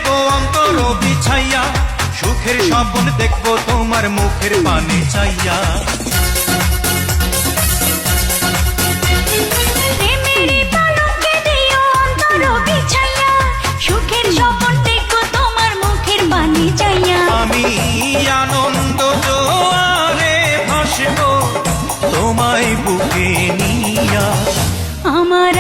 দেব অন্তর বিছাইয়া, সুখের স্বপ্ন দেখবো তোমার মুখের পানে চাইয়া। প্রেমেরই পালকে দিও অন্তর বিছাইয়া, সুখের স্বপ্ন দেখবো তোমার মুখের পানে চাইয়া। আমি আনন্দ জোয়ারে ভাসবো তোমায় বুকে নিয়া। আমার